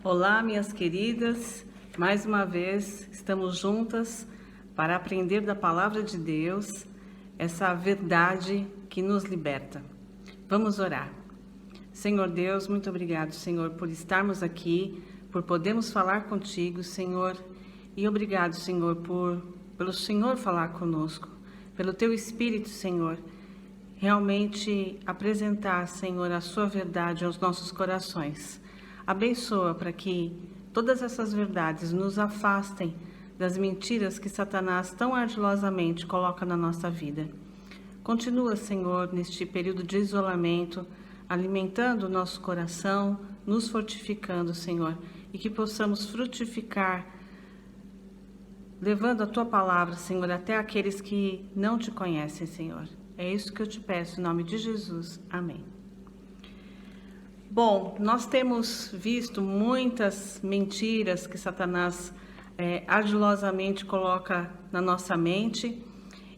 Olá, minhas queridas, mais uma vez estamos juntas para aprender da Palavra de Deus, essa verdade que nos liberta. Vamos orar. Senhor Deus, muito obrigado, Senhor, por estarmos aqui, por podermos falar contigo, Senhor, e obrigado, Senhor, pelo Senhor falar conosco, pelo Teu Espírito, Senhor, realmente apresentar, Senhor, a Sua verdade aos nossos corações. Abençoa para que todas essas verdades nos afastem das mentiras que Satanás tão ardilosamente coloca na nossa vida. Continua, Senhor, neste período de isolamento, alimentando o nosso coração, nos fortificando, Senhor, e que possamos frutificar, levando a Tua palavra, Senhor, até aqueles que não Te conhecem, Senhor. É isso que eu te peço, em nome de Jesus. Amém. Bom, nós temos visto muitas mentiras que Satanás ardilosamente coloca na nossa mente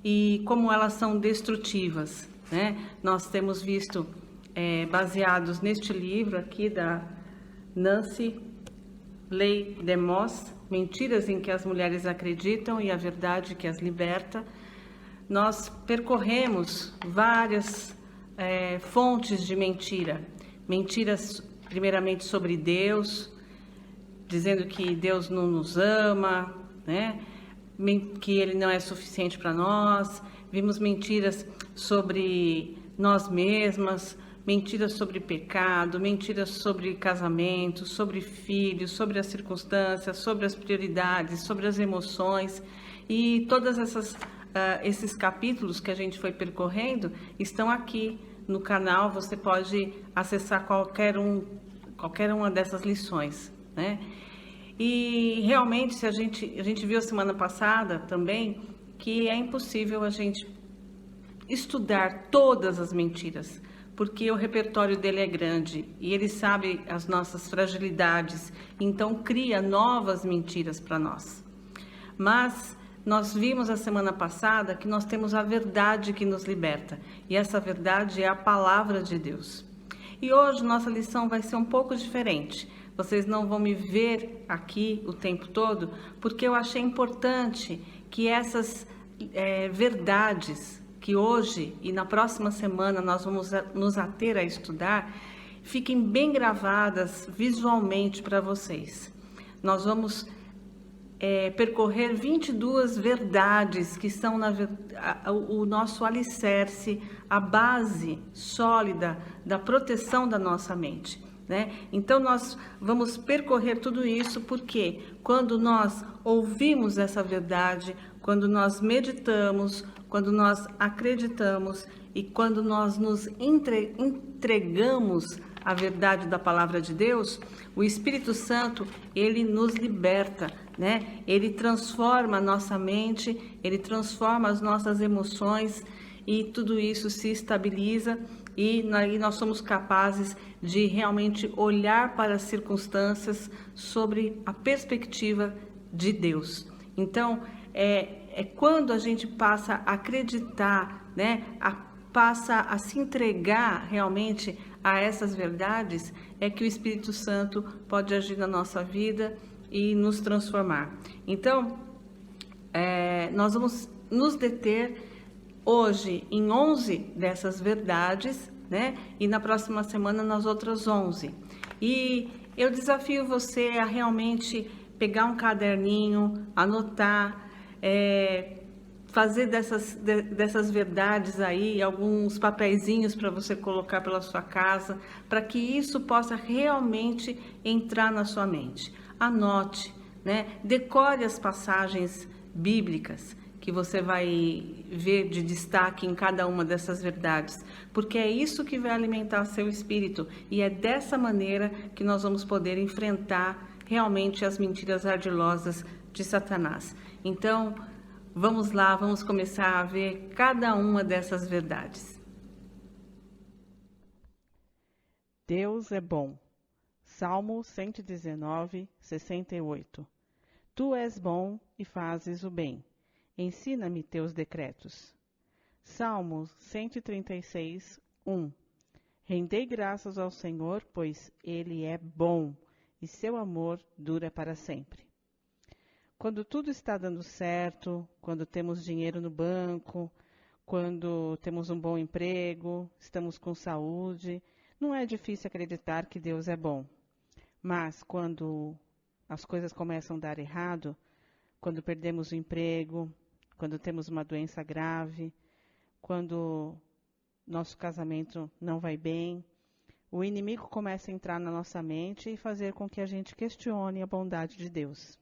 e como elas são destrutivas, né? Nós temos visto, baseados neste livro aqui da Nancy Leigh DeMoss, Mentiras em que as Mulheres Acreditam e a Verdade que as Liberta, nós percorremos várias fontes de mentira. Mentiras, primeiramente, sobre Deus, dizendo que Deus não nos ama, né? Que Ele não é suficiente para nós. Vimos mentiras sobre nós mesmas, mentiras sobre pecado, mentiras sobre casamento, sobre filhos, sobre as circunstâncias, sobre as prioridades, sobre as emoções. E todas esses capítulos que a gente foi percorrendo estão aqui no canal. Você pode acessar qualquer uma dessas lições, né? E realmente, a gente viu semana passada também que é impossível a gente estudar todas as mentiras, porque o repertório dele é grande e ele sabe as nossas fragilidades, então cria novas mentiras para nós. Mas nós vimos a semana passada que nós temos a verdade que nos liberta, e essa verdade é a palavra de Deus. E hoje nossa lição vai ser um pouco diferente. Vocês não vão me ver aqui o tempo todo, porque eu achei importante que essas verdades que hoje e na próxima semana nós vamos nos ater a estudar, fiquem bem gravadas visualmente para vocês. Nós vamos percorrer 22 verdades que são o nosso alicerce, a base sólida da proteção da nossa mente, né? Então nós vamos percorrer tudo isso porque quando nós ouvimos essa verdade, quando nós meditamos, quando nós acreditamos e quando nós nos entregamos à verdade da palavra de Deus, o Espírito Santo, ele nos liberta, né? Ele transforma a nossa mente, ele transforma as nossas emoções e tudo isso se estabiliza e nós somos capazes de realmente olhar para as circunstâncias sobre a perspectiva de Deus. Então, quando a gente passa a acreditar, né? Passa a se entregar realmente a essas verdades, é que o Espírito Santo pode agir na nossa vida e nos transformar. Então, nós vamos nos deter hoje em 11 dessas verdades, né? E na próxima semana nas outras 11. E eu desafio você a realmente pegar um caderninho, anotar, fazer dessas verdades aí alguns papeizinhos para você colocar pela sua casa, para que isso possa realmente entrar na sua mente. Anote, né? Decore as passagens bíblicas que você vai ver de destaque em cada uma dessas verdades, porque é isso que vai alimentar seu espírito e é dessa maneira que nós vamos poder enfrentar realmente as mentiras ardilosas de Satanás. Então, vamos lá, vamos começar a ver cada uma dessas verdades. Deus é bom. Salmo 119, 68. Tu és bom e fazes o bem. Ensina-me teus decretos. Salmo 136, 1. Rendei graças ao Senhor, pois Ele é bom e seu amor dura para sempre. Quando tudo está dando certo, quando temos dinheiro no banco, quando temos um bom emprego, estamos com saúde, não é difícil acreditar que Deus é bom. Mas quando as coisas começam a dar errado, quando perdemos o emprego, quando temos uma doença grave, quando nosso casamento não vai bem, o inimigo começa a entrar na nossa mente e fazer com que a gente questione a bondade de Deus.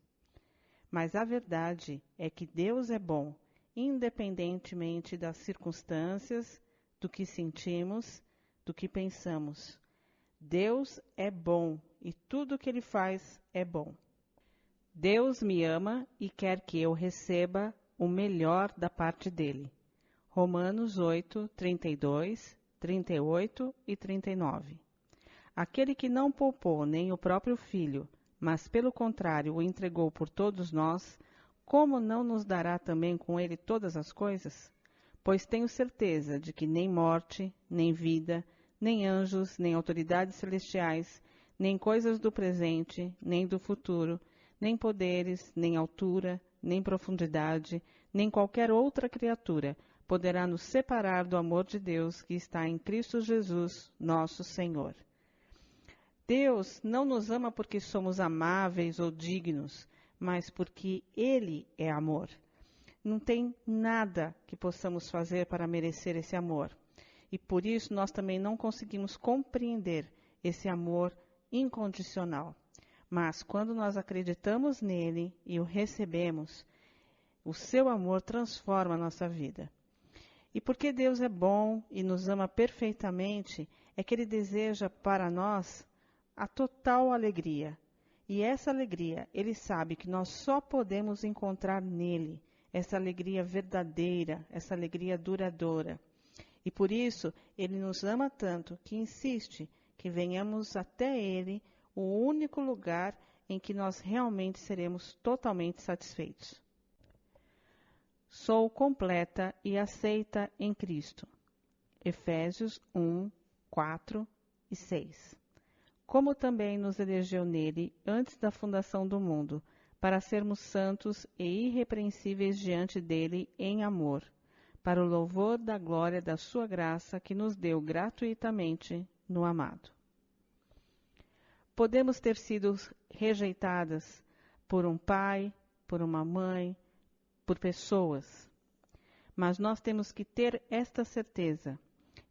Mas a verdade é que Deus é bom, independentemente das circunstâncias, do que sentimos, do que pensamos. Deus é bom e tudo o que Ele faz é bom. Deus me ama e quer que eu receba o melhor da parte dele. Romanos 8, 32, 38 e 39. Aquele que não poupou nem o próprio filho, mas pelo contrário o entregou por todos nós, como não nos dará também com ele todas as coisas? Pois tenho certeza de que nem morte, nem vida, nem anjos, nem autoridades celestiais, nem coisas do presente, nem do futuro, nem poderes, nem altura, nem profundidade, nem qualquer outra criatura poderá nos separar do amor de Deus que está em Cristo Jesus, nosso Senhor. Deus não nos ama porque somos amáveis ou dignos, mas porque Ele é amor. Não tem nada que possamos fazer para merecer esse amor. E por isso nós também não conseguimos compreender esse amor incondicional. Mas quando nós acreditamos nele e o recebemos, o seu amor transforma a nossa vida. E porque Deus é bom e nos ama perfeitamente, é que Ele deseja para nós a total alegria. E essa alegria, Ele sabe que nós só podemos encontrar nele, essa alegria verdadeira, essa alegria duradoura. E por isso, Ele nos ama tanto que insiste que venhamos até Ele, o único lugar em que nós realmente seremos totalmente satisfeitos. Sou completa e aceita em Cristo. Efésios 1, 4 e 6. Como também nos elegeu nele antes da fundação do mundo, para sermos santos e irrepreensíveis diante dele em amor, para o louvor da glória da sua graça que nos deu gratuitamente no amado. Podemos ter sido rejeitadas por um pai, por uma mãe, por pessoas, mas nós temos que ter esta certeza,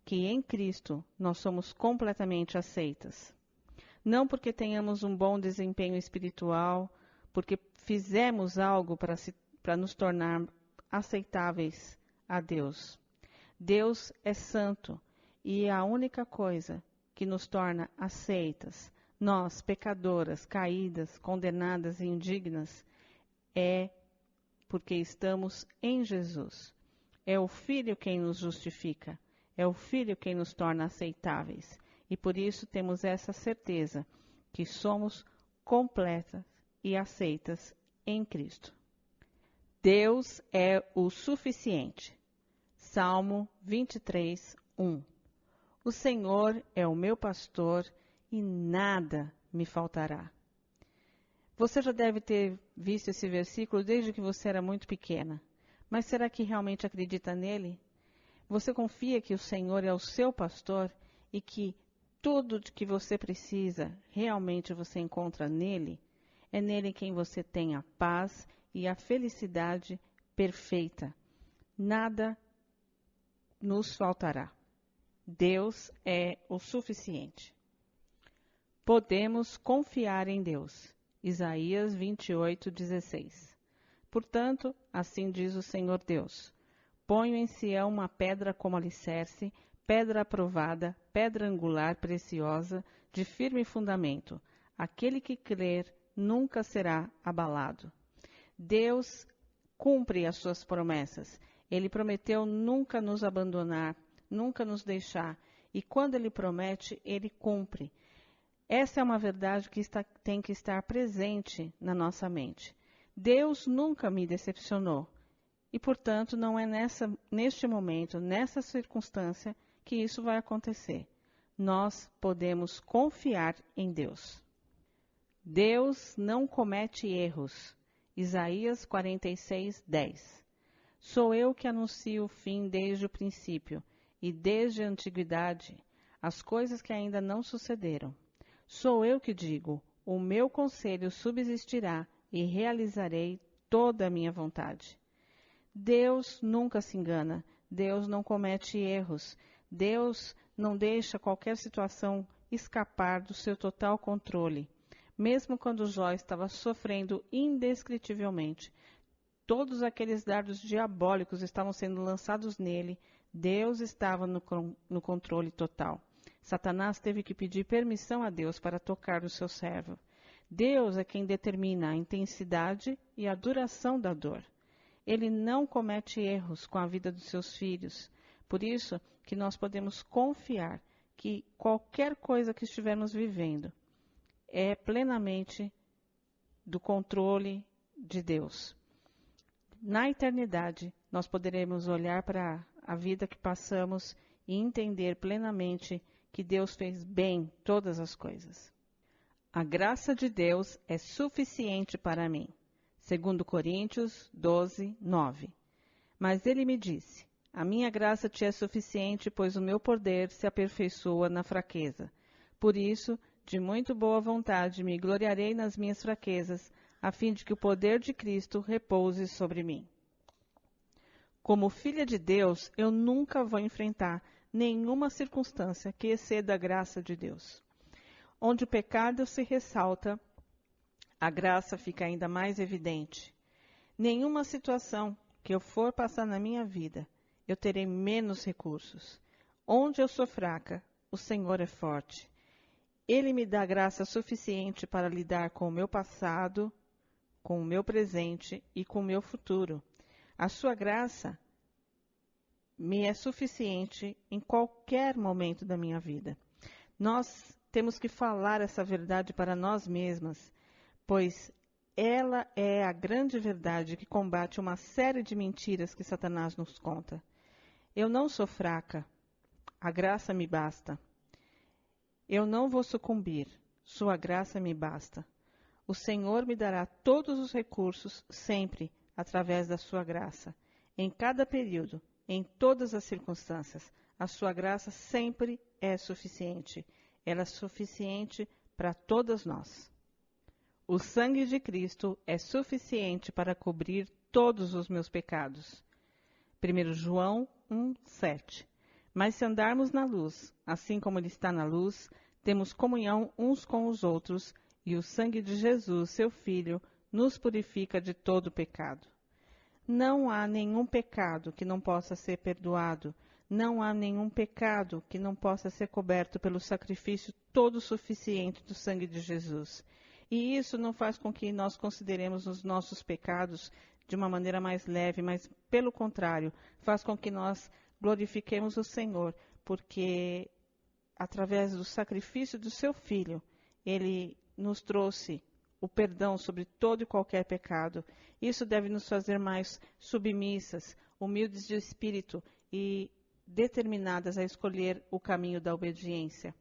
que em Cristo nós somos completamente aceitas. Não porque tenhamos um bom desempenho espiritual, porque fizemos algo para nos tornar aceitáveis a Deus. Deus é santo e a única coisa que nos torna aceitas, nós, pecadoras, caídas, condenadas e indignas, é porque estamos em Jesus. É o Filho quem nos justifica, é o Filho quem nos torna aceitáveis. E por isso temos essa certeza que somos completas e aceitas em Cristo. Deus é o suficiente. Salmo 23, 1. O Senhor é o meu pastor e nada me faltará. Você já deve ter visto esse versículo desde que você era muito pequena. Mas será que realmente acredita nele? Você confia que o Senhor é o seu pastor e que tudo de que você precisa realmente você encontra nele? É nele quem você tem a paz e a felicidade perfeita. Nada nos faltará. Deus é o suficiente. Podemos confiar em Deus. Isaías 28, 16. Portanto, assim diz o Senhor Deus: ponho em Sião uma pedra como alicerce, pedra aprovada, pedra angular preciosa, de firme fundamento. Aquele que crer nunca será abalado. Deus cumpre as suas promessas. Ele prometeu nunca nos abandonar, nunca nos deixar. E quando Ele promete, Ele cumpre. Essa é uma verdade que tem que estar presente na nossa mente. Deus nunca me decepcionou. E, portanto, não é neste momento, nessa circunstância, que isso vai acontecer. Nós podemos confiar em Deus. Deus não comete erros. Isaías 46, 10. Sou eu que anuncio o fim desde o princípio, e desde a antiguidade, as coisas que ainda não sucederam. Sou eu que digo, o meu conselho subsistirá e realizarei toda a minha vontade. Deus nunca se engana, Deus não comete erros, Deus não deixa qualquer situação escapar do seu total controle. Mesmo quando Jó estava sofrendo indescritivelmente, todos aqueles dardos diabólicos estavam sendo lançados nele, Deus estava no controle total. Satanás teve que pedir permissão a Deus para tocar no seu servo. Deus é quem determina a intensidade e a duração da dor. Ele não comete erros com a vida dos seus filhos. Por isso que nós podemos confiar que qualquer coisa que estivermos vivendo é plenamente do controle de Deus. Na eternidade, nós poderemos olhar para a vida que passamos e entender plenamente que Deus fez bem todas as coisas. A graça de Deus é suficiente para mim. 2 Coríntios 12, 9. Mas ele me disse, a minha graça te é suficiente, pois o meu poder se aperfeiçoa na fraqueza. Por isso, de muito boa vontade, me gloriarei nas minhas fraquezas, a fim de que o poder de Cristo repouse sobre mim. Como filha de Deus, eu nunca vou enfrentar nenhuma circunstância que exceda a graça de Deus. Onde o pecado se ressalta, a graça fica ainda mais evidente. Nenhuma situação que eu for passar na minha vida, eu terei menos recursos. Onde eu sou fraca, o Senhor é forte. Ele me dá graça suficiente para lidar com o meu passado, com o meu presente e com o meu futuro. A sua graça me é suficiente em qualquer momento da minha vida. Nós temos que falar essa verdade para nós mesmas, pois ela é a grande verdade que combate uma série de mentiras que Satanás nos conta. Eu não sou fraca, a graça me basta. Eu não vou sucumbir, sua graça me basta. O Senhor me dará todos os recursos, sempre, através da sua graça. Em cada período, em todas as circunstâncias, a sua graça sempre é suficiente. Ela é suficiente para todas nós. O sangue de Cristo é suficiente para cobrir todos os meus pecados. 1 João 1:7. Mas se andarmos na luz, assim como Ele está na luz, temos comunhão uns com os outros, e o sangue de Jesus, seu Filho, nos purifica de todo pecado. Não há nenhum pecado que não possa ser perdoado, não há nenhum pecado que não possa ser coberto pelo sacrifício todo suficiente do sangue de Jesus. E isso não faz com que nós consideremos os nossos pecados de uma maneira mais leve, mas, pelo contrário, faz com que nós glorifiquemos o Senhor, porque, através do sacrifício do seu Filho, Ele nos trouxe o perdão sobre todo e qualquer pecado. Isso deve nos fazer mais submissas, humildes de espírito e determinadas a escolher o caminho da obediência.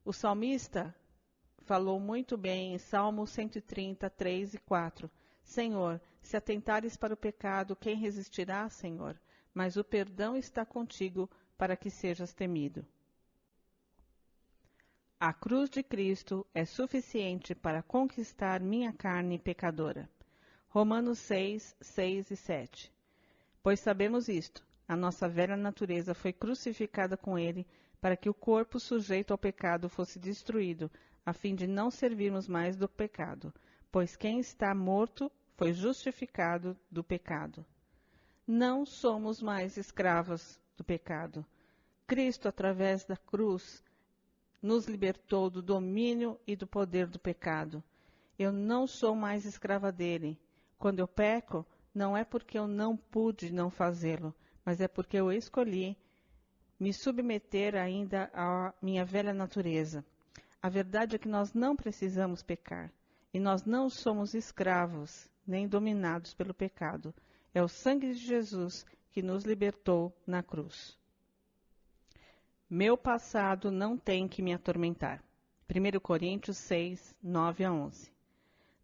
O salmista falou muito bem em Salmo 130, 3 e 4. Senhor, se atentares para o pecado, quem resistirá, Senhor? Mas o perdão está contigo para que sejas temido. A cruz de Cristo é suficiente para conquistar minha carne pecadora. Romanos 6, 6 e 7. Pois sabemos isto, a nossa velha natureza foi crucificada com ele, para que o corpo sujeito ao pecado fosse destruído, a fim de não servirmos mais do pecado, pois quem está morto foi justificado do pecado. Não somos mais escravos do pecado. Cristo, através da cruz, nos libertou do domínio e do poder do pecado. Eu não sou mais escrava dele. Quando eu peco, não é porque eu não pude não fazê-lo, mas é porque eu escolhi me submeter ainda à minha velha natureza. A verdade é que nós não precisamos pecar, e nós não somos escravos, nem dominados pelo pecado. É o sangue de Jesus que nos libertou na cruz. Meu passado não tem que me atormentar. 1 Coríntios 6, 9 a 11.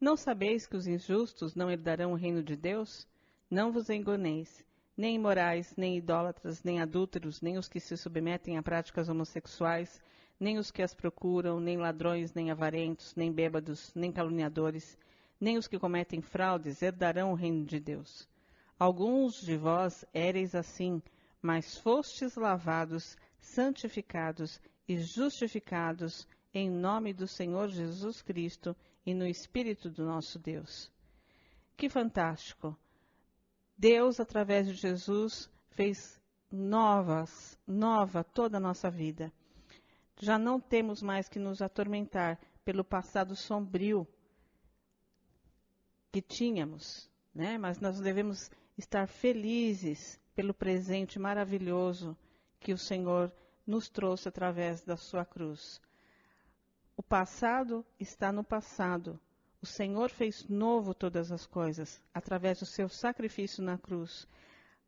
Não sabeis que os injustos não herdarão o reino de Deus? Não vos enganeis. Nem imorais, nem idólatras, nem adúlteros, nem os que se submetem a práticas homossexuais, nem os que as procuram, nem ladrões, nem avarentos, nem bêbados, nem caluniadores, nem os que cometem fraudes herdarão o reino de Deus. Alguns de vós éreis assim, mas fostes lavados, santificados e justificados em nome do Senhor Jesus Cristo e no Espírito do nosso Deus. Que fantástico! Deus, através de Jesus, fez nova toda a nossa vida. Já não temos mais que nos atormentar pelo passado sombrio que tínhamos, né? Mas nós devemos estar felizes pelo presente maravilhoso que o Senhor nos trouxe através da sua cruz. O passado está no passado. O Senhor fez novo todas as coisas através do seu sacrifício na cruz.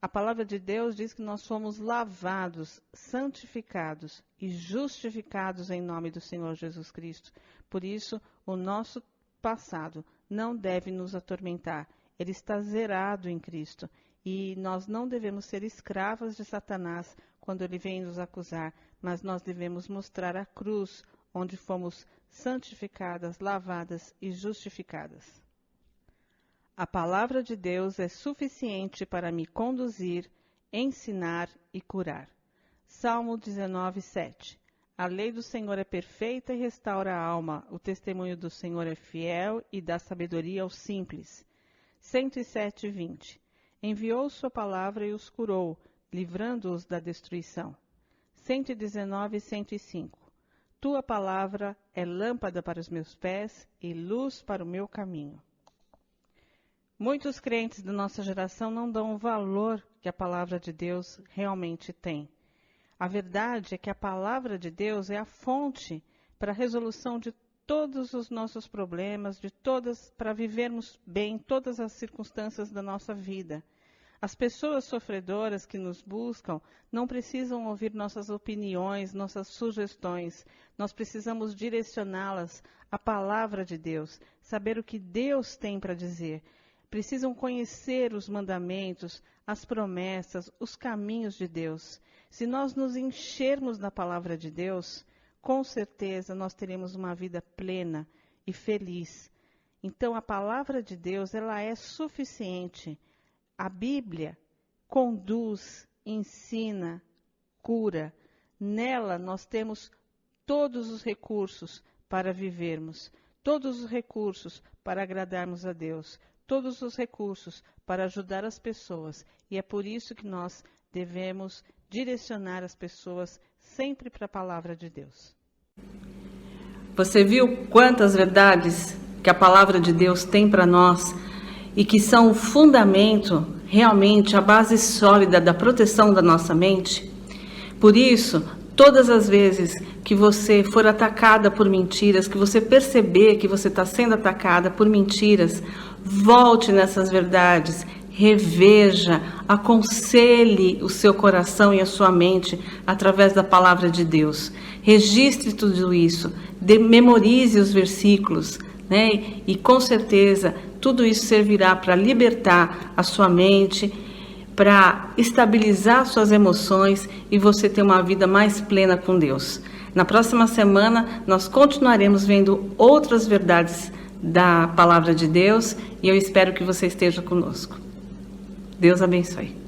A palavra de Deus diz que nós fomos lavados, santificados e justificados em nome do Senhor Jesus Cristo. Por isso, o nosso passado não deve nos atormentar. Ele está zerado em Cristo. E nós não devemos ser escravas de Satanás quando ele vem nos acusar, mas nós devemos mostrar a cruz onde fomos santificadas, lavadas e justificadas. A palavra de Deus é suficiente para me conduzir, ensinar e curar. Salmo 19, 7. A lei do Senhor é perfeita e restaura a alma. O testemunho do Senhor é fiel e dá sabedoria aos simples. 107, 20. Enviou sua palavra e os curou, livrando-os da destruição. 119, 105. Tua palavra é lâmpada para os meus pés e luz para o meu caminho. Muitos crentes da nossa geração não dão o valor que a palavra de Deus realmente tem. A verdade é que a palavra de Deus é a fonte para a resolução de todos os nossos problemas, para vivermos bem todas as circunstâncias da nossa vida. As pessoas sofredoras que nos buscam não precisam ouvir nossas opiniões, nossas sugestões. Nós precisamos direcioná-las à palavra de Deus, saber o que Deus tem para dizer. Precisam conhecer os mandamentos, as promessas, os caminhos de Deus. Se nós nos enchermos da palavra de Deus, com certeza nós teremos uma vida plena e feliz. Então a palavra de Deus, ela é suficiente. A Bíblia conduz, ensina, cura. Nela nós temos todos os recursos para vivermos, todos os recursos para agradarmos a Deus, todos os recursos para ajudar as pessoas. E é por isso que nós devemos direcionar as pessoas sempre para a palavra de Deus. Você viu quantas verdades que a palavra de Deus tem para nós e que são o fundamento, realmente, a base sólida da proteção da nossa mente? Por isso, todas as vezes que você for atacada por mentiras, que você perceber que você está sendo atacada por mentiras, volte nessas verdades, reveja, aconselhe o seu coração e a sua mente através da palavra de Deus. Registre tudo isso, memorize os versículos, né? E com certeza tudo isso servirá para libertar a sua mente, para estabilizar suas emoções e você ter uma vida mais plena com Deus. Na próxima semana nós continuaremos vendo outras verdades da palavra de Deus e eu espero que você esteja conosco. Deus abençoe.